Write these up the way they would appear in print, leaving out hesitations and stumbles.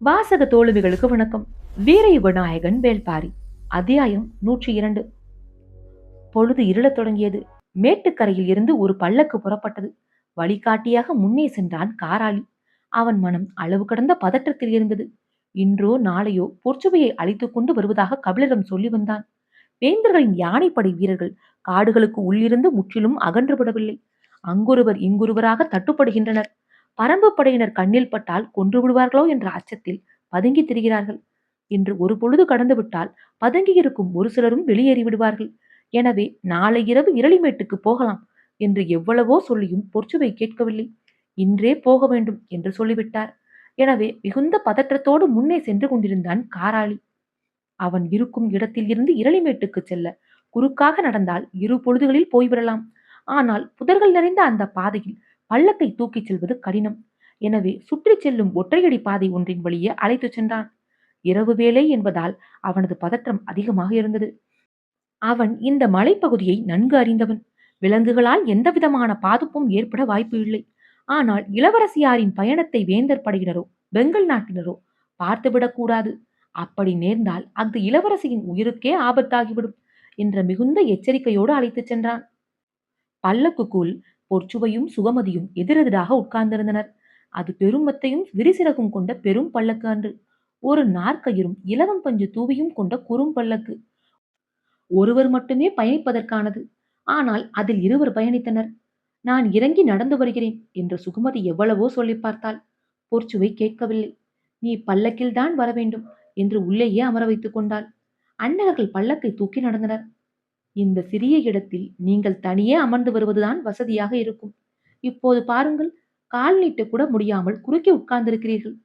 வாசக தோழமைகளுக்கு வணக்கம். வீரயுக நாயகன் வேள்பாரி. அத்தியாயம் 102. பொழுது இருளத் தொடங்கியது. மேட்டுக்கரையில் இருந்து ஒரு பல்லக்கு புறப்பட்டது. வழிகாட்டியாக முன்னே சென்றான் காராளி. அவன் மனம் அளவு கடந்த பதற்றத்தில் இருந்தது. இன்றோ நாளையோ பொற்சுவையை அழைத்துக் கொண்டு வருவதாக கபிலரிடம் சொல்லி வந்தான். வேந்தர்களின் யானைப்படை வீரர்கள் காடுகளுக்கு உள்ளிருந்து முற்றிலும் அகன்றுவிடவில்லை. அங்கொருவர் இங்கொருவராக தட்டுப்படுகின்றனர். பரம்பு படையினர் கண்ணில் பட்டால் கொன்று விடுவார்களோ என்ற அச்சத்தில் பதுங்கி திரிகிறார்கள். இன்று ஒரு பொழுது கடந்து விட்டால் பதுங்கியிருக்கும் ஒரு சிலரும் வெளியேறி விடுவார்கள். எனவே நாளை இரவு இரளிமேட்டுக்கு போகலாம் என்று எவ்வளவோ சொல்லியும் பொற்சுவை கேட்கவில்லை. இன்றே போக வேண்டும் என்று சொல்லிவிட்டார். எனவே மிகுந்த பதற்றத்தோடு முன்னே சென்று கொண்டிருந்தான் காராளி. அவன் இருக்கும் இடத்தில் இருந்து இரளிமேட்டுக்கு செல்ல குறுக்காக நடந்தால் இரு பொழுதுகளில் போய்விடலாம். ஆனால் புதர்கள் நிறைந்த அந்த பாதையில் பல்லக்கை தூக்கிச் செல்வது கடினம். எனவே சுற்றி செல்லும் ஒற்றையடி பாதை ஒன்றின் வழியே அழைத்துச் சென்றான். இரவு வேலை என்பதால் அவனது பதற்றம் அதிகமாக இருந்தது. அவன் இந்த மலைப்பகுதியை நன்கு அறிந்தவன். விலங்குகளால் எந்தவிதமான பாதிப்பும் ஏற்பட வாய்ப்பு இல்லை. ஆனால் இளவரசியாரின் பயணத்தை வேந்தர் படையினரோ பெங்கல் நாட்டினரோ பார்த்துவிடக் கூடாது. அப்படி நேர்ந்தால் அந்த இளவரசியின் உயிருக்கே ஆபத்தாகிவிடும் என்ற மிகுந்த எச்சரிக்கையோடு அழைத்துச் சென்றான். பல்லக்குக்குள் பொற்சுவையும் சுகமதியும் எதிரெதிராக உட்கார்ந்திருந்தனர். அது பெருமத்தையும் விரிசிறகும் கொண்ட பெரும் பல்லக்கு அன்று. ஒரு நாற்கயிரும் இலவம் பஞ்சு தூவியும் கொண்ட குறும் பல்லக்கு. ஒருவர் மட்டுமே பயணிப்பதற்கானது. ஆனால் அதில் இருவர் பயணித்தனர். நான் இறங்கி நடந்து வருகிறேன் என்று சுகுமதி எவ்வளவோ சொல்லி பார்த்தாள். பொற்சுவை கேட்கவில்லை. நீ பல்லக்கில்தான் வர வேண்டும் என்று உள்ளேயே அமர வைத்துக் கொண்டாள். அண்ணகர்கள் பல்லக்கை தூக்கி நடந்தனர். இந்த சிறிய இடத்தில் நீங்கள் தனியே அமர்ந்து வருவதுதான் வசதியாக இருக்கும். இப்போது பாருங்கள், கால் நீட்ட கூட முடியாமல் குறுக்கே உட்கார்ந்திருக்கிறீர்கள்.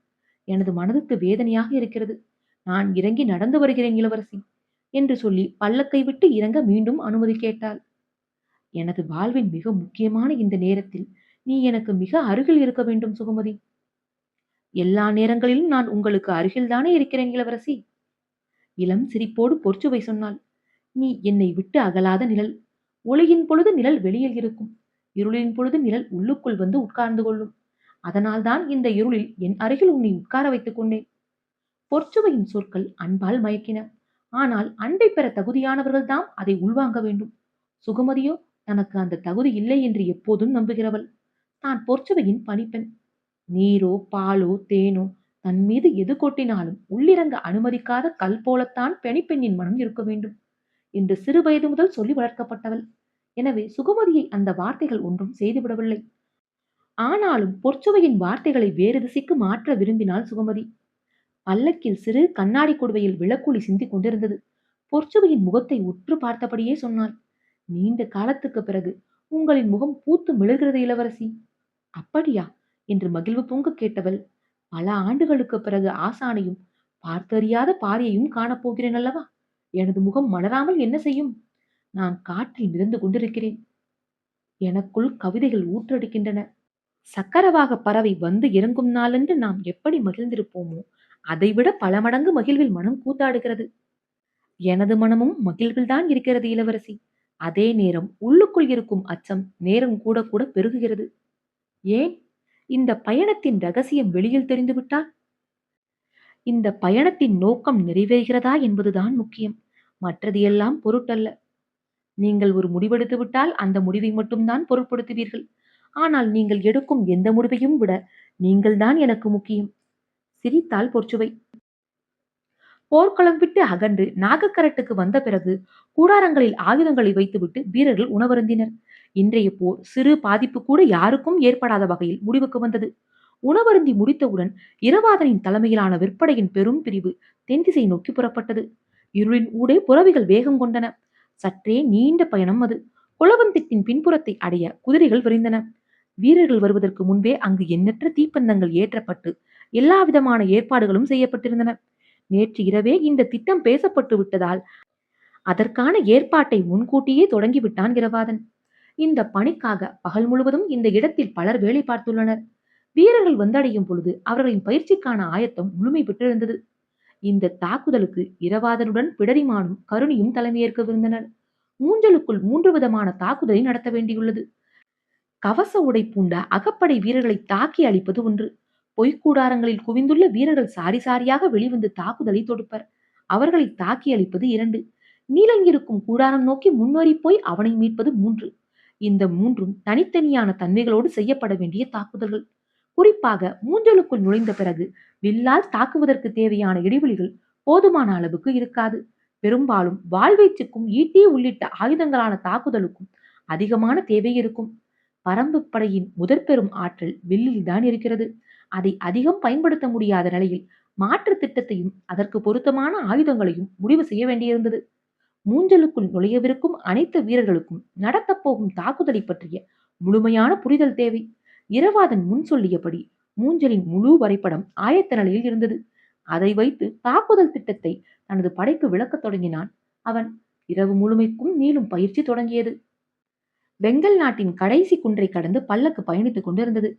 எனது மனதுக்கு வேதனையாக இருக்கிறது. நான் இறங்கி நடந்து வருகிறேன் இளவரசி என்று சொல்லி பல்லக்கை விட்டு இறங்க மீண்டும் அனுமதி கேட்டாள். எனது வாழ்வின் மிக முக்கியமான இந்த நேரத்தில் நீ எனக்கு மிக அருகில் இருக்க வேண்டும் சுகுமதி. எல்லா நேரங்களிலும் நான் உங்களுக்கு அருகில்தானே இருக்கிறேன் இளவரசி. இளம் சிரிப்போடு பொற்சுவை சொன்னாள். நீ என்னை விட்டு அகலாத நிழல். ஒளியின் பொழுது நிழல் வெளியில் இருக்கும். இருளின் பொழுது நிழல் உள்ளுக்குள் வந்து உட்கார்ந்து கொள்ளும். அதனால்தான் இந்த இருளில் என் அருகில் உன்னை உட்கார வைத்துக் கொண்டேன். பொற்சுவையின் சொற்கள் அன்பால் மயக்கின. ஆனால் அன்பை பெற தகுதியானவர்கள் தான் அதை உள்வாங்க வேண்டும். சுகுமதியோ தனக்கு அந்த தகுதி இல்லை என்று எப்போதும் நம்புகிறவள். தான் பொற்சுவையின் பணிப்பெண். நீரோ பாலோ தேனோ தன் மீது எது கொட்டினாலும் உள்ளிறங்க அனுமதிக்காத கல் போலத்தான் பணிப்பெண்ணின் மனம் இருக்க வேண்டும் என்று சிறு வயது முதல் சொல்லி வளர்க்கப்பட்டவள். எனவே சுகுமதியை அந்த வார்த்தைகள் ஒன்றும் செய்துவிடவில்லை. ஆனாலும் பொற்சுவையின் வார்த்தைகளை வேறு திசைக்கு மாற்ற விரும்பினாள் சுகுமதி. பல்லக்கில் சிறு கண்ணாடி குடுவையில் விளக்குளி சிந்திக் கொண்டிருந்தது. பொற்சுவையின் முகத்தை உற்று பார்த்தபடியே சொன்னாள். நீண்ட காலத்துக்கு பிறகு உங்களின் முகம் பூத்து மிளர்கிறது இளவரசி. அப்படியா என்று மகிழ்வு பொங்க கேட்டவள், பல ஆண்டுகளுக்கு பிறகு ஆசானையும் பார்த்தறியாத பாரியையும் காணப்போகிறேன் அல்லவா. எனது முகம் மலராமல் என்ன செய்யும்? நான் காற்றில் மிதந்து கொண்டிருக்கிறேன். எனக்குள் கவிதைகள் ஊற்றெடுக்கின்றன. சக்கரவாக பறவை வந்து இறங்கும் நாளன்று நாம் எப்படி மகிழ்ந்திருப்போமோ அதைவிட பல மடங்கு மகிழ்வில் மனம் கூத்தாடுகிறது. எனது மனமும் மகிழ்வில்தான் இருக்கிறது இளவரசி. அதே நேரம் உள்ளுக்குள் இருக்கும் அச்சம் நேரம் கூட கூட பெருகுகிறது. ஏன்? இந்த பயணத்தின் ரகசியம் வெளியில் தெரிந்துவிட்டால்? இந்த பயணத்தின் நோக்கம் நிறைவேறுகிறதா என்பதுதான் முக்கியம். மற்றது எல்லாம் பொருட்டல்ல. நீங்கள் ஒரு முடிவெடுத்து விட்டால் அந்த முடிவை மட்டும்தான் பொருட்படுத்துவீர்கள். ஆனால் நீங்கள் எடுக்கும் எந்த முடிவையும் விட நீங்கள்தான் எனக்கு முக்கியம். சிரித்தாள் பொற்சுவை. போர்க்களம் விட்டு அகன்று நாகக்கரட்டுக்கு வந்த பிறகு கூடாரங்களில் ஆயுதங்களை வைத்துவிட்டு வீரர்கள் உணவருந்தினர். இன்றைய போர் சிறு பாதிப்பு கூட யாருக்கும் ஏற்படாத வகையில் முடிவுக்கு வந்தது. உணவருந்தி முடித்தவுடன் இரவாதனின் தலைமையிலான விற்படையின் பெரும் பிரிவு தென்திசை நோக்கி புறப்பட்டது. இருளின் ஊடே புறவிகள் வேகம் கொண்டன. சற்றே நீண்ட பயணம் அது. குளவந்திட்டின் பின்புறத்தை அடைய குதிரைகள் விரைந்தன. வீரர்கள் வருவதற்கு முன்பே அங்கு எண்ணற்ற தீப்பந்தங்கள் ஏற்றப்பட்டு எல்லா விதமான ஏற்பாடுகளும் செய்யப்பட்டிருந்தன. நேற்று இரவே இந்த திட்டம் பேசப்பட்டு விட்டதால் அதற்கான ஏற்பாட்டை முன்கூட்டியே தொடங்கிவிட்டான் இரவாதன். இந்த பணிக்காக பகல் முழுவதும் இந்த இடத்தில் பலர் வேலை பார்த்துள்ளனர். வீரர்கள் வந்தடையும் பொழுது அவர்களின் பயிற்சிக்கான ஆயத்தம் முழுமை பெற்றிருந்தது. இந்த தாக்குதலுக்கு இரவாதனுடன் பிடரிமானும் கருணியும் தலைமையேற்கவிருந்தனர். மூஞ்சலுக்குள் 3 விதமான தாக்குதலை நடத்த வேண்டியுள்ளது. கவச உடை பூண்ட அகப்படை வீரர்களை தாக்கி அழிப்பது ஒன்று. பொய்க்கூடாரங்களில் குவிந்துள்ள வீரர்கள் சாரி சாரியாக வெளிவந்து தாக்குதலை தொடுப்பர். அவர்களை தாக்கி அளிப்பது 2. நீலங்கிருக்கும் கூடாரம் நோக்கி முன்னேறி போய் அவனை மீட்பது 3. இந்த 3ம் தனித்தனியான தன்மைகளோடு செய்யப்பட வேண்டிய தாக்குதல்கள். குறிப்பாக மூஞ்சலுக்குள் நுழைந்த பிறகு வில்லால் தாக்குவதற்கு தேவையான இடைவெளிகள் போதுமான அளவுக்கு இருக்காது. பெரும்பாலும் வாழ்வீச்சுக்கும் ஈட்டி உள்ளிட்ட ஆயுதங்களான தாக்குதலுக்கும் அதிகமான தேவை இருக்கும். பரம்பு படையின் முதற்பெரும் ஆற்றல் வில்லில்தான் இருக்கிறது. அதை அதிகம் பயன்படுத்த முடியாத நிலையில் மாற்று திட்டத்தையும் அதற்கு பொருத்தமான ஆயுதங்களையும் முடிவு செய்ய வேண்டியிருந்தது. மூஞ்சலுக்குள் நுழையவிருக்கும் அனைத்து வீரர்களுக்கும் நடத்தப் போகும் தாக்குதலை பற்றிய முழுமையான புரிதல் தேவை. இரவாதன் முன் சொல்லியபடி மூஞ்சலின் முழு வரைபடம் ஆயத்த நிலையில் இருந்தது. அதை வைத்து தாக்குதல் திட்டத்தை தனது படைக்கு விளக்கத் தொடங்கினான் அவன். இரவு முழுமைக்கும் நீளும் பயிற்சி தொடங்கியது. வெங்கல் நாட்டின் கடைசி குன்றை கடந்து பல்லக்கு பயணித்துக் கொண்டிருந்தது.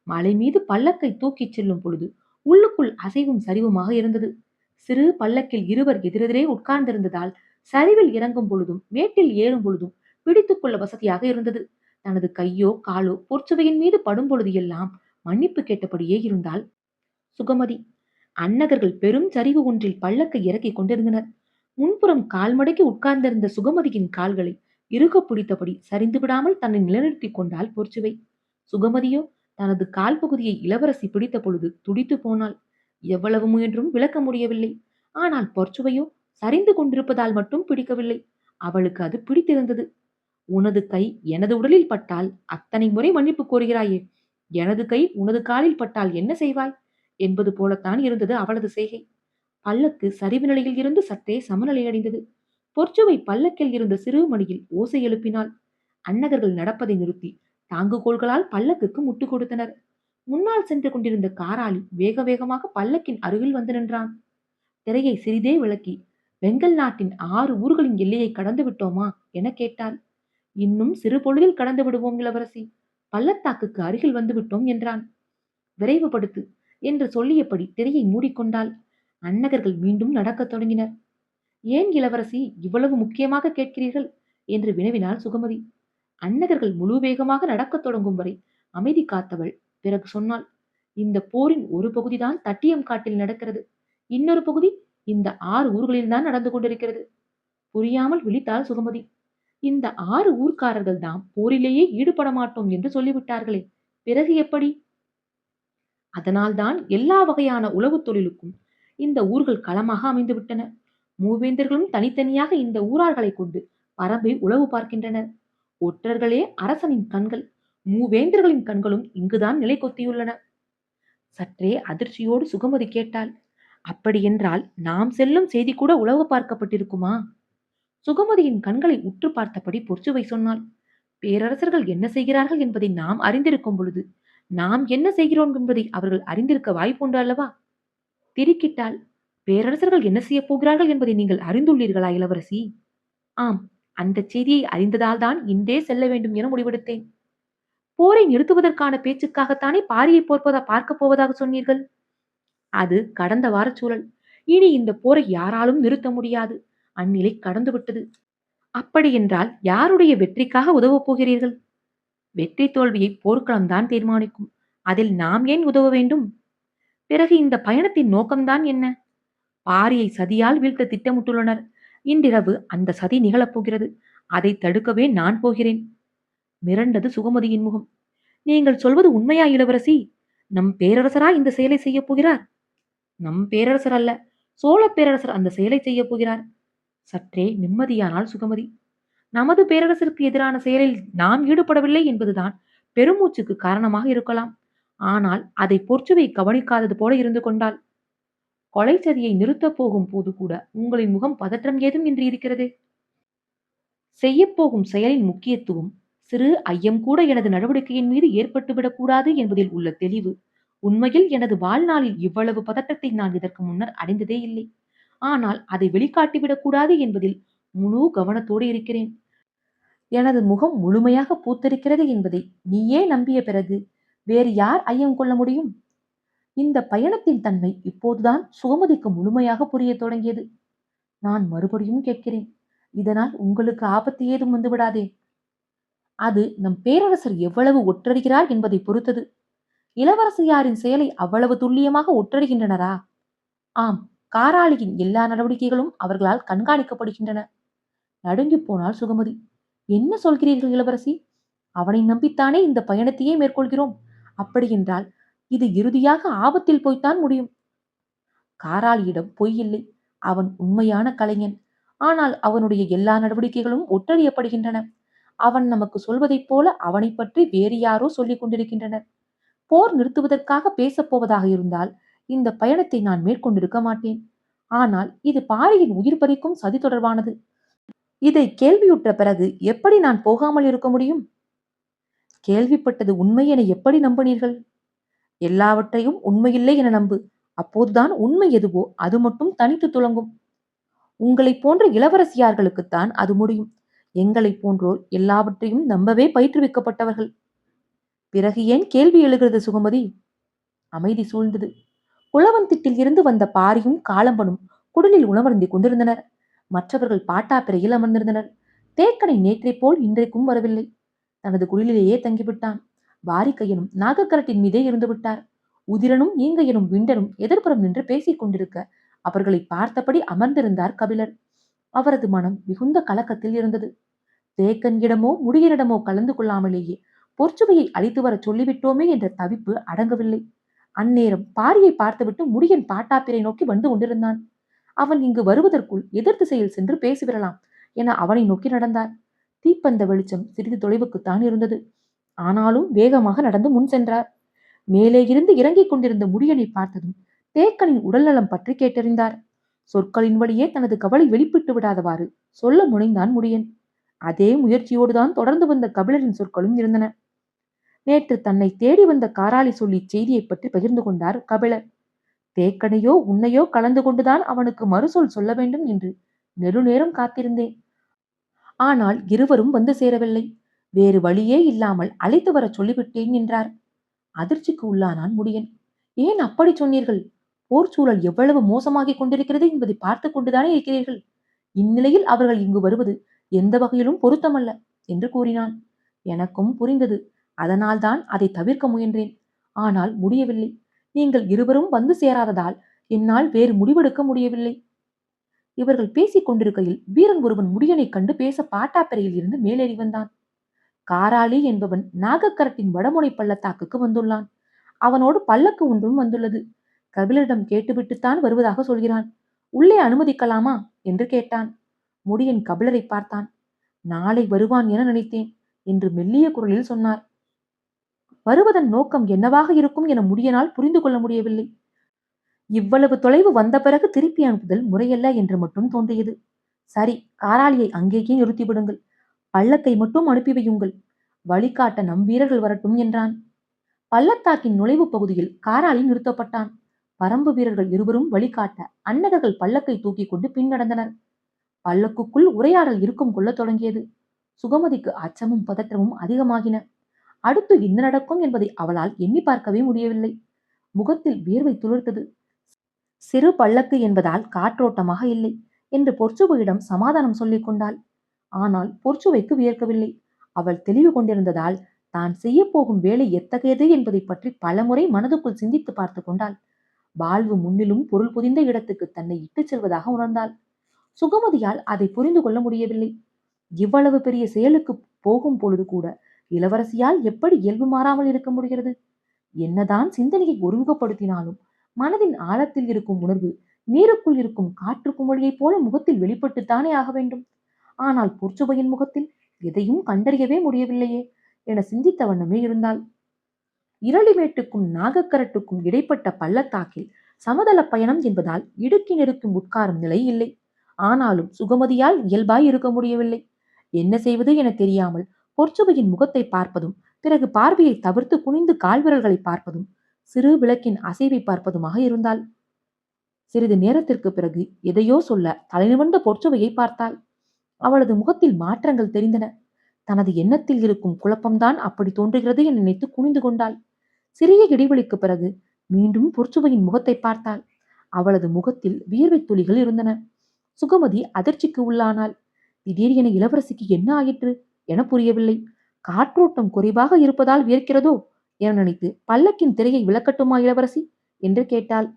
மலை மீது பல்லக்கை தூக்கிச் செல்லும் பொழுது உள்ளுக்குள் அசைவும் சரிவுமாக இருந்தது. சிறு பல்லக்கில் இருவர் எதிரெதிரே உட்கார்ந்திருந்ததால் சரிவில் இறங்கும் பொழுதும் மேட்டில் ஏறும் பொழுதும் பிடித்துக் கொள்ள வசதியாக இருந்தது. தனது கையோ காலோ பொற்சுவையின் மீது படும் பொழுது எல்லாம் மன்னிப்பு கேட்டபடியே இருந்தாள் சுகமதி. அன்னகர்கள் பெரும் சரிவு ஒன்றில் பல்லக்கை இறக்கிக் கொண்டிருந்தனர். முன்புறம் கால் மடக்கி உட்கார்ந்திருந்த சுகமதியின் கால்களை இறுக பிடித்தபடி சரிந்து விடாமல் தன்னை நிலைநிறுத்திக் கொண்டாள் பொற்சுவை. சுகமதியோ தனது கால் பகுதியை இளவரசி பிடித்த பொழுது துடித்து போனாள். எவ்வளவு முயன்றும் விளக்க முடியவில்லை. ஆனால் பொற்சுவையோ சரிந்து கொண்டிருப்பதால் மட்டும் பிடிக்கவில்லை. அவளுக்கு அது பிடித்திருந்தது. உனது கை எனது உடலில் பட்டால் அத்தனை முறை மன்னிப்பு கோருகிறாயே, எனது கை உனது காலில் பட்டால் என்ன செய்வாய் என்பது போலத்தான் இருந்தது அவளது செய்கை. பல்லக்கு சரிவு நிலையில் இருந்து சற்றே சமநிலையடைந்தது. பொற்சுவை பல்லக்கில் இருந்த சிறு மணியில் ஓசை எழுப்பினாள். அன்னகர்கள் நடப்பதை நிறுத்தி தாங்குகோள்களால் பல்லக்குக்கு முட்டு கொடுத்தனர். முன்னால் சென்று கொண்டிருந்த காராளி வேக வேகமாக பல்லக்கின் அருகில் வந்து நின்றான். திரையை சிறிதே விளக்கி, வெங்கல் நாட்டின் 6 ஊர்களின் எல்லையை கடந்து விட்டோமா என கேட்டாள். இன்னும் சிறு பொழுதில் கடந்து விடுவோம் இளவரசி, பள்ளத்தாக்குக்கு அருகில் வந்து விட்டோம் என்றான். விரைவுபடுத்து என்று சொல்லியபடி திரையை மூடிக்கொண்டாள். அன்னகர்கள் மீண்டும் நடக்கத் தொடங்கினர். ஏன் இளவரசி இவ்வளவு முக்கியமாக கேட்கிறீர்கள் என்று வினவினாள் சுகமதி. அன்னகர்கள் முழு வேகமாக நடக்கத் தொடங்கும் வரை அமைதி காத்தவள் பிறகு சொன்னாள். இந்த போரின் ஒரு பகுதிதான் தட்டியம் காட்டில் நடக்கிறது, இன்னொரு பகுதி இந்த 6 ஊர்களில்தான் நடந்து கொண்டிருக்கிறது. புரியாமல் விழித்தாள் சுகமதி. இந்த 6 ஊர்க்காரர்கள் தாம் போரிலேயே ஈடுபட மாட்டோம் என்று சொல்லிவிட்டார்களே, பிறகு எப்படி? அதனால்தான் எல்லா வகையான உளவு தொழிலுக்கும் இந்த ஊர்கள் களமாக அமைந்து விட்டன. மூவேந்தர்களும் தனித்தனியாக இந்த ஊரார்களை கொண்டு பரம்பை உளவு பார்க்கின்றனர். ஒற்றர்களே அரசனின் கண்கள், மூவேந்தர்களின் கண்களும் இங்குதான் நிலை கொத்தியுள்ளன. சற்றே அதிர்ச்சியோடு சுகமதி கேட்டாள். அப்படியென்றால் நாம் செல்லும் செய்தி கூட உளவு பார்க்கப்பட்டிருக்குமா? சுகமதியின் கண்களை உற்று பார்த்தபடி பொற்சுவை சொன்னாள். பேரரசர்கள் என்ன செய்கிறார்கள் என்பதை நாம் அறிந்திருக்கும் பொழுது நாம் என்ன செய்கிறோம் என்பதை அவர்கள் அறிந்திருக்க வாய்ப்புண்டு அல்லவா? திடுக்கிட்டாள். பேரரசர்கள் என்ன செய்ய போகிறார்கள் என்பதை நீங்கள் அறிந்துள்ளீர்களா இளவரசி? ஆம், அந்த செய்தியை அறிந்ததால் தான் இன்றே செல்ல வேண்டும் என முடிவெடுத்தேன். போரை நிறுத்துவதற்கான பேச்சுக்காகத்தானே பாரியை பார்க்க போவதாக சொன்னீர்கள்? அது கடந்த வார சூழல். இனி இந்த போரை யாராலும் நிறுத்த முடியாது. அந்நிலை கடந்துவிட்டது. அப்படி என்றால் யாருடைய வெற்றிக்காக உதவப் போகிறீர்கள்? வெற்றி தோல்வியை போர்க்களம் தான் தீர்மானிக்கும். அதில் நாம் ஏன் உதவ வேண்டும்? பிறகு இந்த பயணத்தின் நோக்கம்தான் என்ன? பாரியை சதியால் வீழ்த்த திட்டமிட்டுள்ளனர். இன்றிரவு அந்த சதி நிகழப்போகிறது. அதை தடுக்கவே நான் போகிறேன். மிரண்டது சுகமதியின் முகம். நீங்கள் சொல்வது உண்மையா இளவரசி? நம் பேரரசரா இந்த செயலை செய்ய போகிறார்? நம் பேரரசர் அல்ல, சோழ பேரரசர் அந்த செயலை செய்ய போகிறார். சற்றே நிம்மதியானால் சுகமதி. நமது பேரரசருக்கு எதிரான செயலில் நாம் ஈடுபடவில்லை என்பதுதான் பெருமூச்சுக்கு காரணமாக இருக்கலாம். ஆனால் அதை பொற்சுவை கவனிக்காதது போல இருந்து கொண்டாள். கொலை சதியை நிறுத்தப் போகும் போது கூட உங்களின் முகம் பதற்றம் ஏதும் இன்றி இருக்கிறதே. செய்யப்போகும் செயலின் முக்கியத்துவம், சிறு ஐயம் கூட எனது நடவடிக்கையின் மீது ஏற்பட்டுவிடக் கூடாது என்பதில் உள்ள தெளிவு. உண்மையில் எனது வாழ்நாளில் இவ்வளவு பதற்றத்தை நான் இதற்கு முன்னர் அடைந்ததே இல்லை. ஆனால் அதை வெளிக்காட்டிவிடக் கூடாது என்பதில் முழு கவனத்தோடு இருக்கிறேன். எனது முகம் முழுமையாக பூத்திருக்கிறது என்பதை நீயே நம்பிய பிறகு வேறு யார் ஐயம் கொள்ள முடியும்? இந்த பயணத்தின் தன்மை இப்போதுதான் சுகமதிக்கு முழுமையாக புரிய தொடங்கியது. நான் மறுபடியும் கேட்கிறேன், இதனால் உங்களுக்கு ஆபத்து ஏதும் வந்துவிடாதே. அது நம் பேரரசர் எவ்வளவு ஒற்றறிகிறார் என்பதை பொறுத்தது. இளவரசியாரின் செயலை அவ்வளவு துல்லியமாக ஒற்றறிகின்றனரா? ஆம், காராளியின் எல்லா நடவடிக்கைகளும் அவர்களால் கண்காணிக்கப்படுகின்றன. நடுங்கிப் போனாள் சுகமதி. என்ன சொல்கிறீர்கள் இளவரசி? அவனை நம்பித்தானே இந்த பயணத்தையே மேற்கொள்கிறோம். அப்படியென்றால் இது இறுதியாக ஆபத்தில் போய்த்தான் முடியும். காராளியிடம் பொய் இல்லை. அவன் உண்மையான கலைஞன். ஆனால் அவனுடைய எல்லா நடவடிக்கைகளும் ஒற்றறியப்படுகின்றன. அவன் நமக்கு சொல்வதைப் போல அவனைப் பற்றி வேறு யாரோ சொல்லிக் கொண்டிருக்கின்றனர். போர் நிறுத்துவதற்காக பேசப் போவதாக இருந்தால் இந்த பயணத்தை நான் மேற்கொண்டிருக்க மாட்டேன். ஆனால் இது பாரியின் உயிர் பறிக்கும் சதி தொடர்பானது. இதை கேள்வியுற்ற பிறகு எப்படி நான் போகாமல் இருக்க முடியும்? கேள்விப்பட்டது உண்மை என எப்படி நம்பினீர்கள்? எல்லாவற்றையும் உண்மையில்லை என நம்பு. அப்போதுதான் உண்மை எதுவோ அது மட்டும் தனித்து துலங்கும். உங்களைப் போன்ற இளவரசியார்களுக்குத்தான் அது முடியும். எங்களைப் போன்றோர் எல்லாவற்றையும் நம்பவே பயிற்றுவிக்கப்பட்டவர்கள். பிறகு ஏன் கேள்வி எழுகிறது சுகமதி? அமைதி சூழ்ந்தது. குளவந்திட்டில் இருந்து வந்த பாரியும் காலம்பனும் குடிலில் உணவருந்திக் கொண்டிருந்தனர். மற்றவர்கள் பாட்டாப்பிரையில் அமர்ந்திருந்தனர். தேக்கனை நேற்றைப் போல் இன்றைக்கும் வரவில்லை. தனது குடிலிலேயே தங்கிவிட்டான். வாரிக்கையனும் நாகக்கரட்டின் மீதே இருந்து விட்டார். உதிரனும் ஈங்கையனும் விண்டனும் எதிர்ப்புறம் நின்று பேசிக் கொண்டிருக்க அவர்களை பார்த்தபடி அமர்ந்திருந்தார் கபிலர். அவரது மனம் மிகுந்த கலக்கத்தில் இருந்தது. தேக்கனிடமோ முடியனிடமோ கலந்து கொள்ளாமலேயே பொற்சுவையை அழைத்து வர சொல்லிவிட்டோமே என்ற தவிப்பு அடங்கவில்லை. அந்நேரம் பாரியை பார்த்துவிட்டு முடியன் பாட்டாப்பிரை நோக்கி வந்து கொண்டிருந்தான். அவன் இங்கு வருவதற்குள் எதிர் திசையில் சென்று பேசிவிடலாம் என அவனை நோக்கி நடந்தார். தீப்பந்த வெளிச்சம் சிறிது தொலைவுக்குத்தான் இருந்தது. ஆனாலும் வேகமாக நடந்து முன் சென்றார். மேலே இருந்து இறங்கிக் கொண்டிருந்த முடியனை பார்த்ததும் தேக்கனின் உடல்நலம் பற்றி கேட்டறிந்தார். சொற்களின் வழியே தனது கவலை வெளிப்பட்டு விடாதவாறு சொல்ல முனைந்தான் முடியன். அதே முயற்சியோடுதான் தொடர்ந்து வந்த கபிலரின் சொற்களும் இருந்தன. நேற்று தன்னை தேடி வந்த காராளி சொல்லி செய்தியை பற்றி பகிர்ந்து கொண்டார் கபிலர். தேக்கனையோ உன்னையோ கலந்து கொண்டுதான் அவனுக்கு மறுசொல் சொல்ல வேண்டும் என்று நெடுநேரம் காத்திருந்தேன். ஆனால் இருவரும் வந்து சேரவில்லை. வேறு வழியே இல்லாமல் அழைத்து வர சொல்லிவிட்டேன் என்றார். அதிர்ச்சிக்கு உள்ளானான் முடியன். ஏன் அப்படி சொன்னீர்கள்? போர் சூழல் எவ்வளவு மோசமாகிக் கொண்டிருக்கிறது என்பதை பார்த்து கொண்டுதானே இருக்கிறீர்கள். இந்நிலையில் அவர்கள் இங்கு வருவது எந்த வகையிலும் பொருத்தமல்ல என்று கூறினான். எனக்கும் புரிந்தது. அதனால்தான் அதை தவிர்க்க முயன்றேன். ஆனால் முடியவில்லை. நீங்கள் இருவரும் வந்து சேராததால் என்னால் வேறு முடிவெடுக்க முடியவில்லை. இவர்கள் பேசிக் கொண்டிருக்கையில் வீரன் ஒருவன் முடியனைக் கண்டு பேச பாட்டாப்பிரையில் இருந்து மேலேறி வந்தான். காராளி என்பவன் நாகக்கரட்டின் வடமுனை பள்ளத்தாக்குக்கு வந்துள்ளான். அவனோடு பல்லக்கு ஒன்றும் வந்துள்ளது. கபிலரிடம் கேட்டுவிட்டுத்தான் வருவதாக சொல்கிறான். உள்ளே அனுமதிக்கலாமா என்று கேட்டான். முடியன் கபிலரை பார்த்தான். நாளை வருவான் என நினைத்தேன் என்று மெல்லிய குரலில் சொன்னார். வருவதன் நோக்கம் என்னவாக இருக்கும் என முடியனால் புரிந்து கொள்ள முடியவில்லை. இவ்வளவு தொலைவு வந்த பிறகு திருப்பி அனுப்புதல் முறையல்ல என்று மட்டும் தோன்றியது. சரி, காராளியை அங்கேயே நிறுத்திவிடுங்கள். பல்லக்கை மட்டும் அனுப்பி வையுங்கள். வழிகாட்ட நம் வீரர்கள் வரட்டும் என்றான். பள்ளத்தாக்கின் நுழைவு பகுதியில் காராளி நிறுத்தப்பட்டான். பரம்பு வீரர்கள் இருவரும் வழிகாட்ட அன்னகர்கள் பல்லக்கை தூக்கி கொண்டு பின் நடந்தனர். பல்லக்குக்குள் உரையாடல் இருக்கும் கொள்ள தொடங்கியது. சுகமதிக்கு அச்சமும் பதற்றமும் அதிகமாகின. அடுத்து என்ன நடக்கும் என்பதை அவளால் எண்ணி பார்க்கவே முடியவில்லை. முகத்தில் வியர்வை துளிர்த்தது. சிறு பல்லக்கு என்பதால் காற்றோட்டமாக இல்லை என்று பொற்சுவையிடம் சமாதானம் சொல்லிக் கொண்டாள். ஆனால் பொற்சுவைக்கு வியர்க்கவில்லை. அவள் தெளிவு கொண்டிருந்ததால் தான் செய்ய போகும் வேலை எத்தகையது என்பதை பற்றி பலமுறை மனதுக்குள் சிந்தித்து பார்த்து கொண்டாள். வாழ்வு முன்னிலும் பொருள் புதிந்த இடத்துக்கு தன்னை இட்டுச் செல்வதாக உணர்ந்தாள். சுகமதியால் அதை புரிந்து கொள்ள முடியவில்லை. இவ்வளவு பெரிய செயலுக்கு போகும் பொழுது கூட இளவரசியால் எப்படி இயல்பு மாறாமல் இருக்க முடிகிறது? என்னதான் சிந்தனையை ஒருமுகப்படுத்தினாலும் மனதின் ஆழத்தில் இருக்கும் உணர்வு நீருக்குள் இருக்கும் காற்று குமழியைப் போல முகத்தில் வெளிப்பட்டுத்தானே ஆக வேண்டும். ஆனால் பொற்சுவையின் முகத்தில் எதையும் கண்டறியவே முடியவில்லையே என சிந்தித்த வண்ணமே இருந்தாள். இரளிமேட்டுக்கும் நாகக்கரட்டுக்கும் இடைப்பட்ட பள்ளத்தாக்கில் சமதள பயணம் என்பதால் இடுக்கி நெருக்கும் உட்காரும் நிலை இல்லை. ஆனாலும் சுகமதியால் இயல்பாய் இருக்க முடியவில்லை. என்ன செய்வது என தெரியாமல் பொற்சுவையின் முகத்தை பார்ப்பதும் பிறகு பார்வையை தவிர்த்து குனிந்து கால்விரல்களை பார்ப்பதும் சிறு விளக்கின் அசைவை பார்ப்பதுமாக இருந்தாள். சிறிது நேரத்திற்கு பிறகு எதையோ சொல்ல தலைநிமிர்ந்த பொற்சுவையை பார்த்தாள். அவளது முகத்தில் மாற்றங்கள் தெரிந்தன. தனது எண்ணத்தில் இருக்கும் குழப்பம்தான் அப்படி தோன்றுகிறது என நினைத்து குனிந்து கொண்டாள். சிறிய இடைவெளிக்கு பிறகு மீண்டும் பொற்சுவையின் முகத்தை பார்த்தாள். அவளது முகத்தில் வியர்வை துளிகள் இருந்தன. சுகமதி அதிர்ச்சிக்கு உள்ளானாள். திடீரென இளவரசிக்கு என்ன ஆயிற்று என புரியவில்லை. காற்றோட்டம் குறைவாக இருப்பதால் வியர்க்கிறதோ என நினைத்து பல்லக்கின் திரையை விலக்கட்டுமா இளவரசி என்று கேட்டாள்.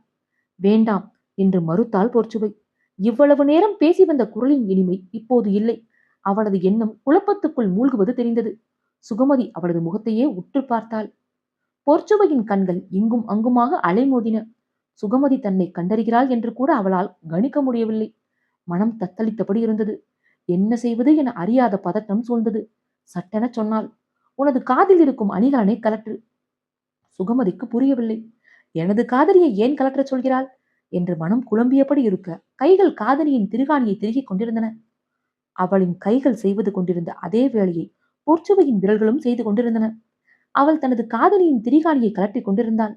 வேண்டாம் என்று மறுத்தாள் பொற்சுவை. இவ்வளவு நேரம் பேசி வந்த குரலின் இனிமை இப்போது இல்லை. அவளது எண்ணம் குழப்பத்துக்குள் மூழ்குவது தெரிந்தது. சுகமதி அவளது முகத்தையே உற்று பார்த்தாள். பொற்சுவையின் கண்கள் இங்கும் அங்குமாக அலைமோதின. சுகமதி தன்னை கண்டறிகிறாள் என்று கூட அவளால் கணிக்க முடியவில்லை. மனம் தத்தளித்தபடி இருந்தது. என்ன செய்வது என அறியாத பதட்டம் சூழ்ந்தது. சட்டென சொன்னாள், உனது காதில் இருக்கும் அணிகலனை கலற்று. சுகமதிக்கு புரியவில்லை. எனது காதலியை ஏன் கலற்றச் சொல்கிறாள் என்று மனம் குழம்பியபடி இருக்க கைகள் காதலியின் திருகாணியை திருகிக் கொண்டிருந்தன. அவளின் கைகள் செய்வது கொண்டிருந்த அதே வேளையை பொற்சுவையின் விரல்களும் செய்து கொண்டிருந்தன. அவள் தனது காதலியின் திரிகாணியை கலற்றிக் கொண்டிருந்தாள்.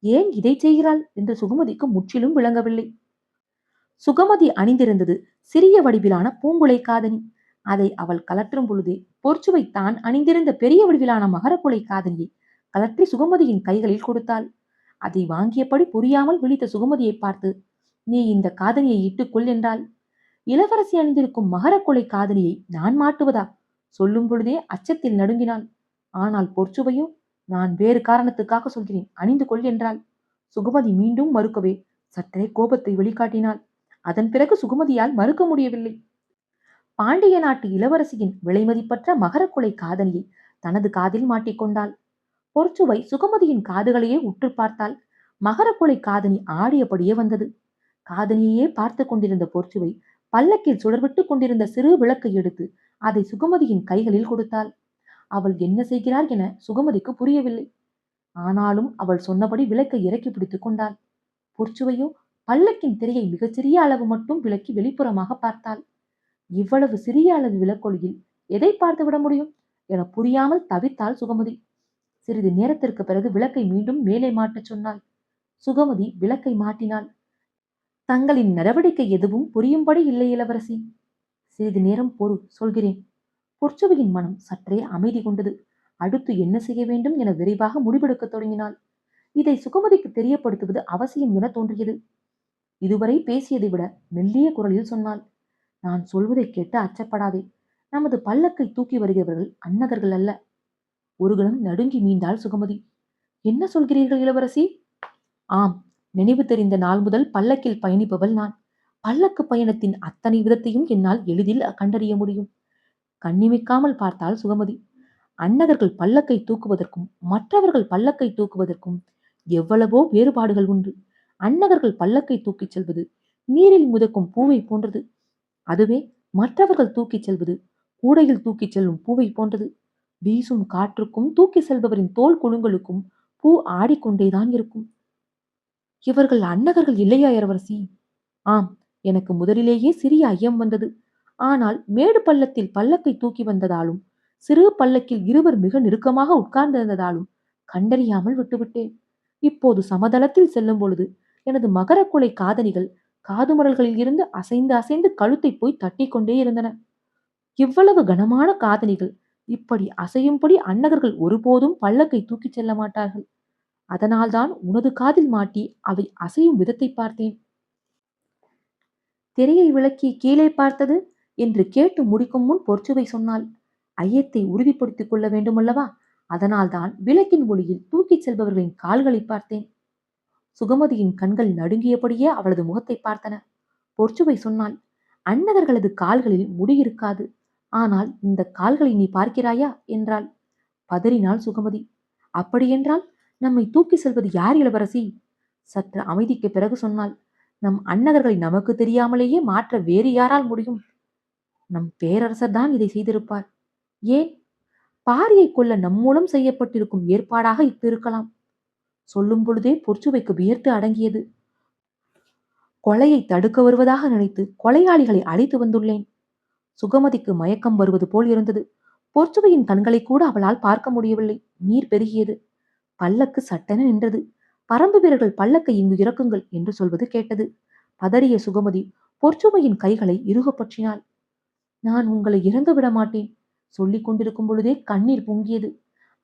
ஏன் இதை செய்கிறாள் என்று சுகமதிக்கு முற்றிலும் விளங்கவில்லை. சுகமதி அணிந்திருந்தது சிறிய வடிவிலான பூங்குலை காதணி. அதை அவள் கலற்றும் பொழுதே பொற்சுவை தான் அணிந்திருந்த பெரிய வடிவிலான மகரக்குலை காதணியை கலற்றி சுகமதியின் கைகளில் கொடுத்தாள். அதை வாங்கியபடி புரியாமல் விழித்த சுகமதியை பார்த்து, நீ இந்த காதணியை இட்டுக்கொள் என்றாள். இளவரசி அணிந்திருக்கும் மகரக்குலை காதணியை நான் மாட்டுவதா? சொல்லும் பொழுதே அச்சத்தில் நடுங்கினாள். ஆனால் பொற்சுவையோ, நான் வேறு காரணத்துக்காக சொல்கிறேன், அணிந்து கொள் என்றாள். சுகமதி மீண்டும் மறுக்கவே சற்றே கோபத்தை வெளிக்காட்டினாள். அதன் பிறகு சுகமதியால் மறுக்க முடியவில்லை. பாண்டிய நாட்டு இளவரசியின் விலைமதிப்பற்ற மகரக்குலை காதணியை தனது காதில் மாட்டிக்கொண்டாள். பொற்சுவை சுகமதியின் காதுகளையே உற்று பார்த்தாள். மகரக்குலை காதணி ஆடியபடியே வந்தது. காதணியையே பார்த்து கொண்டிருந்த பொற்சுவை பல்லக்கில் சுடர்விட்டு கொண்டிருந்த சிறு விளக்கை எடுத்து அதை சுகமதியின் கைகளில் கொடுத்தாள். அவள் என்ன செய்கிறாள் என சுகமதிக்கு புரியவில்லை. ஆனாலும் அவள் சொன்னபடி விளக்கை இறக்கி பிடித்துக் கொண்டாள். பொற்சுவையோ பல்லக்கின் திரையை மிகச்சிறிய அளவு மட்டும் விலக்கி வெளிப்புறமாக பார்த்தாள். இவ்வளவு சிறிய அளவு விளக்கொளியில் எதை பார்த்து விட முடியும் என புரியாமல் தவித்தாள் சுகமதி. சிறிது நேரத்திற்கு பிறகு விளக்கை மீண்டும் மேலே மாட்டச் சொன்னாள். சுகமதி விளக்கை மாட்டினாள். தங்களின் நடவடிக்கை எதுவும் புரியும்படி இல்லை இளவரசி. சிறிது நேரம் பொறு, சொல்கிறேன். பொற்சுவையின் மனம் சற்றே அமைதி கொண்டது. அடுத்து என்ன செய்ய வேண்டும் என விரைவாக முடிவெடுக்க தொடங்கினாள். இதை சுகமதிக்கு தெரியப்படுத்துவது அவசியம் என தோன்றியது. இதுவரை பேசியதை விட மெல்லிய குரலில் சொன்னாள், நான் சொல்வதை கேட்டு அச்சப்படாதே. நமது பல்லக்கை தூக்கி வருகிறவர்கள் அன்னகர்கள் அல்ல. ஒரு கணம் நடுங்கி மீண்டாள் சுகமதி. என்ன சொல்கிறீர்கள் இளவரசி? ஆம், நினைவு தெரிந்த நாள் முதல் பல்லக்கில் பயணிப்பவள் நான். பல்லக்கு பயணத்தின் அத்தனை விதத்தையும் என்னால் எளிதில் கண்டறிய முடியும். கண்ணிமைக்காமல் பார்த்தாள் சுகமதி. அன்னகர்கள் பல்லக்கை தூக்குவதற்கும் மற்றவர்கள் பல்லக்கை தூக்குவதற்கும் எவ்வளவோ வேறுபாடுகள் உண்டு. அன்னகர்கள் பல்லக்கை தூக்கிச் செல்வது நீரில் முதக்கும் பூவை போன்றது. அதுவே மற்றவர்கள் தூக்கிச் செல்வது கூடையில் தூக்கிச் செல்லும் பூவை போன்றது. வீசும் காற்றுக்கும் தூக்கி செல்பவரின் தோல் குழுங்களுக்கும் பூ ஆடிக்கொண்டேதான் இருக்கும். இவர்கள் அன்னகர்கள் இல்லையா இளவரசி? ஆம், எனக்கு முதலிலேயே சிறிய ஐயம் வந்தது. ஆனால் மேடு பள்ளத்தில் பல்லக்கை தூக்கி வந்ததாலும் சிறு பல்லக்கில் இருவர் மிக நெருக்கமாக உட்கார்ந்திருந்ததாலும் கண்டறியாமல் விட்டுவிட்டேன். இப்போது சமதளத்தில் செல்லும் பொழுது எனது மகரக்குலை காதணிகள் காதுமடல்களில் இருந்து அசைந்து அசைந்து கழுத்தை போய் தட்டி கொண்டே இருந்தன. இவ்வளவு கனமான காதணிகள் இப்படி அசையும்படி அன்னகர்கள் ஒருபோதும் பல்லக்கை தூக்கிச் செல்ல மாட்டார்கள். அதனால்தான் உனது காதில் மாட்டி அவை அசையும் விதத்தை பார்த்தேன். திரையை விளக்கி கீழே பார்த்தது என்று கேட்டு முடிக்கும் முன் பொற்சுவை சொன்னாள். ஐயத்தை உறுதிப்படுத்திக் கொள்ள வேண்டுமல்லவா? அதனால்தான் விளக்கின் ஒளியில் தூக்கிச் செல்பவர்களின் கால்களை பார்த்தேன். சுகமதியின் கண்கள் நடுங்கியபடியே அவளது முகத்தை பார்த்தன. பொற்சுவை சொன்னாள், அன்னகர்களது கால்களில் முடி இருக்காது. ஆனால் இந்த கால்களை நீ பார்க்கிறாயா என்றாள். பதறினாள் சுகமதி. அப்படியென்றால் நம்மை தூக்கி செல்வது யார் இளவரசி? சற்று அமைதிக்கு பிறகு சொன்னாள், நம் அன்னகர்களை நமக்கு தெரியாமலேயே மாற்ற வேறு யாரால் முடியும்? நம் பேரரசர் தான் இதை செய்திருப்பார். ஏன்? பாரியை கொல்ல நம் மூலம் செய்யப்பட்டிருக்கும் ஏற்பாடாக இட்டு இருக்கலாம். சொல்லும் பொழுதே பொற்சுவைக்கு வியர்த்து அடங்கியது. கொலையை தடுக்க வருவதாக நினைத்து கொலையாளிகளை அழைத்து வந்துள்ளேன். சுகமதிக்கு மயக்கம் வருவது போல் இருந்தது. பொற்சுவையின் கண்களை கூட அவளால் பார்க்க முடியவில்லை. நீர் பெருகியது. பல்லக்கு சட்டென நின்றது. பரம்பு வீரர்கள் பல்லக்கை இங்கு இறக்குங்கள் என்று சொல்வது கேட்டது. பதறிய சுகமதி பொற்சுவையின் கைகளை இறுக பற்றினாள். நான் உங்களை இறங்க விட மாட்டேன். சொல்லிக் கொண்டிருக்கும் பொழுதே கண்ணீர் பொங்கியது.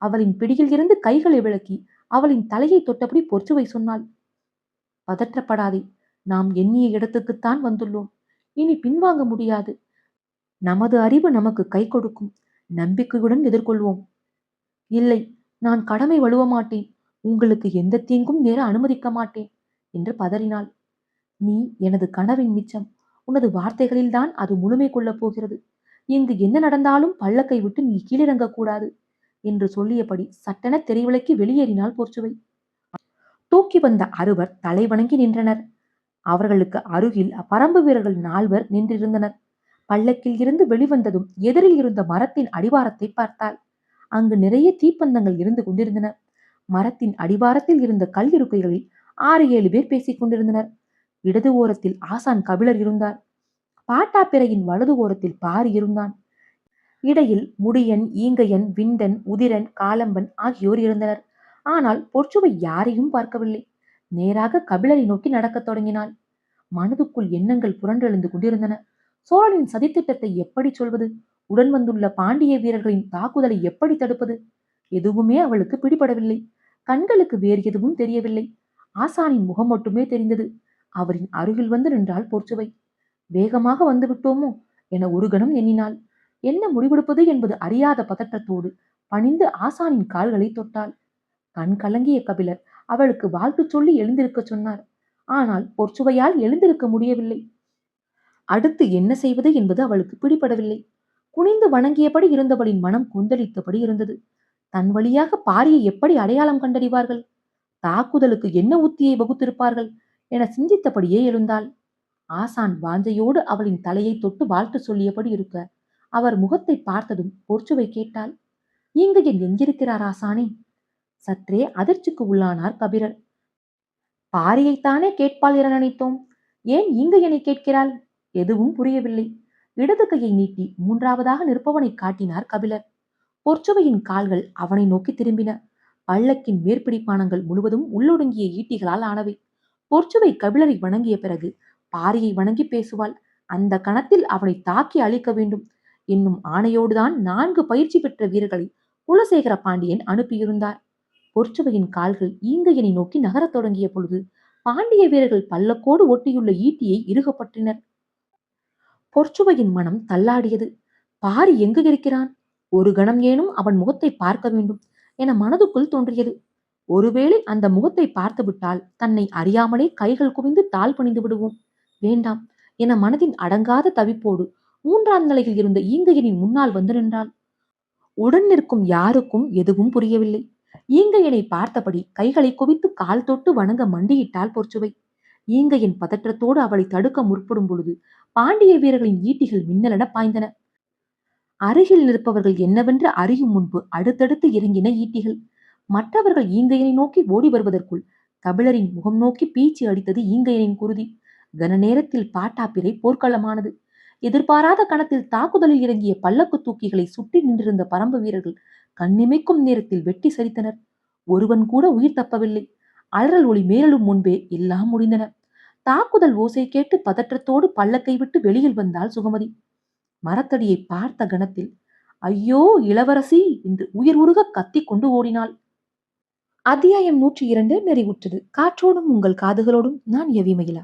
அவளின் பிடியில் இருந்து கைகளை விளக்கி அவளின் தலையை தொட்டபடி பொற்சுவை சொன்னாள், பதற்றப்படாதே. நாம் எண்ணிய இடத்துக்குத்தான் வந்துள்ளோம். இனி பின்வாங்க முடியாது. நமது அறிவு நமக்கு கை கொடுக்கும். நம்பிக்கையுடன் எதிர்கொள்வோம். இல்லை, நான் கடமை வழுவ மாட்டேன். உங்களுக்கு எந்த தீங்கும் நேர அனுமதிக்க மாட்டேன் என்று பதறினாள். நீ எனது கனவின் மிச்சம். உனது வார்த்தைகளில்தான் அது முழுமை கொள்ளப் போகிறது. இங்கு என்ன நடந்தாலும் பல்லக்கை விட்டு நீ கீழிறங்கக் கூடாது என்று சொல்லியபடி சட்டென தெருவிளக்கி வெளியேறினாள் பொற்சுவை. தூக்கி வந்த அறுவர் தலை வணங்கி நின்றனர். அவர்களுக்கு அருகில் பரம்பு வீரர்கள் 4 நின்றிருந்தனர். பல்லக்கில் இருந்து வெளிவந்ததும் எதிரில் இருந்த மரத்தின் அடிவாரத்தை பார்த்தாள். அங்கு நிறைய தீப்பந்தங்கள் இருந்து கொண்டிருந்தன. மரத்தின் அடிவாரத்தில் இருந்த கல் இருக்கைகளில் 6, 7 பேர் பேசிக் கொண்டிருந்தனர். இடது ஓரத்தில் ஆசான் கபிலர் இருந்தார். பாட்டாப்பிரையின் வலது ஓரத்தில் பாரி இருந்தான். இடையில் முடியன், ஈங்கையன், விண்டன், உதிரன், காலம்பன் ஆகியோர் இருந்தனர். ஆனால் பொற்சுவை யாரையும் பார்க்கவில்லை. நேராக கபிலரை நோக்கி நடக்கத் தொடங்கினாள். மனதுக்குள் எண்ணங்கள் புரண்டெழுந்து கொண்டிருந்தன. சோழனின் சதித்திட்டத்தை எப்படி சொல்வது? உடன் வந்துள்ள பாண்டிய வீரர்களின் தாக்குதலை எப்படி தடுப்பது? எதுவுமே அவளுக்கு பிடிபடவில்லை. கண்களுக்கு வேறு எதுவும் தெரியவில்லை. ஆசானின் முகம் மட்டுமே தெரிந்தது. அவரின் அருகில் வந்து நின்றாள் பொற்சுவை. வேகமாக வந்து விட்டோமோ என ஒரு கணம் எண்ணினாள். என்ன முடிவெடுப்பது என்பது அறியாத பதற்றத்தோடு பணிந்து ஆசானின் கால்களை தொட்டாள். கண் கலங்கிய கபிலர் அவளுக்கு வாழ்த்து சொல்லி எழுந்திருக்க சொன்னார். ஆனால் பொற்சுவையால் எழுந்திருக்க முடியவில்லை. அடுத்து என்ன செய்வது என்பது அவளுக்கு பிடிபடவில்லை. குனிந்து வணங்கியபடி இருந்தவளின் மனம் கொந்தளித்தபடி இருந்தது. தன் வழியாக பாரியை எப்படி அடையாளம் கண்டறிவார்கள்? தாக்குதலுக்கு என்ன உத்தியை வகுத்திருப்பார்கள் என சிந்தித்தபடியே எழுந்தாள். ஆசான் வாஞ்சையோடு அவளின் தலையை தொட்டு வாழ்த்து சொல்லியபடி இருக்க அவர் முகத்தை பார்த்ததும் பொற்சுவை கேட்டாள். இங்கு எங்கிருக்கிறார் ஆசானே? சற்றே அதிர்ச்சிக்கு உள்ளானார் கபிரர். பாரியைத்தானே கேட்பாள் என நினைத்தோம். ஏன் இங்கு என்னை கேட்கிறாள்? எதுவும் புரியவில்லை. இடது கையை நீட்டி 3வதாக நிற்பவனை காட்டினார் கபிலர். பொற்சுவையின் கால்கள் அவனை நோக்கி திரும்பின. பல்லக்கின் மேற்பிடிப்பானங்கள் முழுவதும் உள்ளொடுங்கிய ஈட்டிகளால் ஆனவை. பொற்சுவை கபிலரை வணங்கிய பிறகு பாரியை வணங்கி பேசுவாள். அந்த கணத்தில் அவனை தாக்கி அழிக்க வேண்டும் என்னும் ஆணையோடுதான் 4 பயிற்சி பெற்ற வீரர்களை குலசேகர பாண்டியன் அனுப்பியிருந்தார். பொற்சுவையின் கால்கள் ஈங்கையனை நோக்கி நகரத் தொடங்கிய பொழுது பாண்டிய வீரர்கள் பல்லக்கோடு ஒட்டியுள்ள ஈட்டியை இறுகப்பற்றினர். பொற்சுவையின் மனம் தள்ளாடியது. பாரி எங்கு இருக்கிறான்? ஒரு கணம் ஏனும் அவன் முகத்தை பார்க்க வேண்டும் என மனதுக்குள் தோன்றியது. ஒருவேளை அந்த முகத்தை பார்த்துவிட்டால் தன்னை அறியாமலே கைகள் குவிந்து தாழ் பணிந்து விடுவோம். வேண்டாம் என மனதின் அடங்காத தவிப்போடு 3ஆம் நிலையில் இருந்த ஈங்கையனின் முன்னால் வந்து நின்றாள். உடன் நிற்கும் யாருக்கும் எதுவும் புரியவில்லை. ஈங்கையனை பார்த்தபடி கைகளை குவித்து கால் தொட்டு வணங்க மண்டியிட்டாள் பொற்சுவை. ஈங்கையன் பதற்றத்தோடு அவளை தடுக்க முற்படும் பொழுது பாண்டிய வீரர்களின் ஈட்டிகள் மின்னலென பாய்ந்தன. அருகில் நிற்பவர்கள் என்னவென்று அறியும் முன்பு அடுத்தடுத்து இறங்கின ஈட்டிகள். மற்றவர்கள் ஈங்கையனை நோக்கி ஓடி வருவதற்குள் கபிலரின் முகம் நோக்கி பீச்சி அடித்தது ஈங்கையனின் குருதி. கன நேரத்தில் பாட்டாப்பிரை போர்க்களமானது. எதிர்பாராத கணத்தில் தாக்குதலில் இறங்கிய பல்லக்கு தூக்கிகளை சுற்றி நின்றிருந்த பரம்பு வீரர்கள் கண்ணிமைக்கும் நேரத்தில் வெட்டி சரித்தனர். ஒருவன் கூட உயிர் தப்பவில்லை. அலறல் ஒளி மேலும் முன்பே எல்லாம் முடிந்தன. தாக்குதல் ஓசை கேட்டு பதற்றத்தோடு பல்லக்கை விட்டு வெளியில் வந்தாள் சுகமதி. மரத்தடியை பார்த்த கணத்தில் ஐயோ இளவரசி என்று உயிர் உருக கத்திக் கொண்டு ஓடினாள். அத்தியாயம் 102 நிறைவுற்றது. காற்றோடும் உங்கள் காதுகளோடும் நான் எவிமயிலா.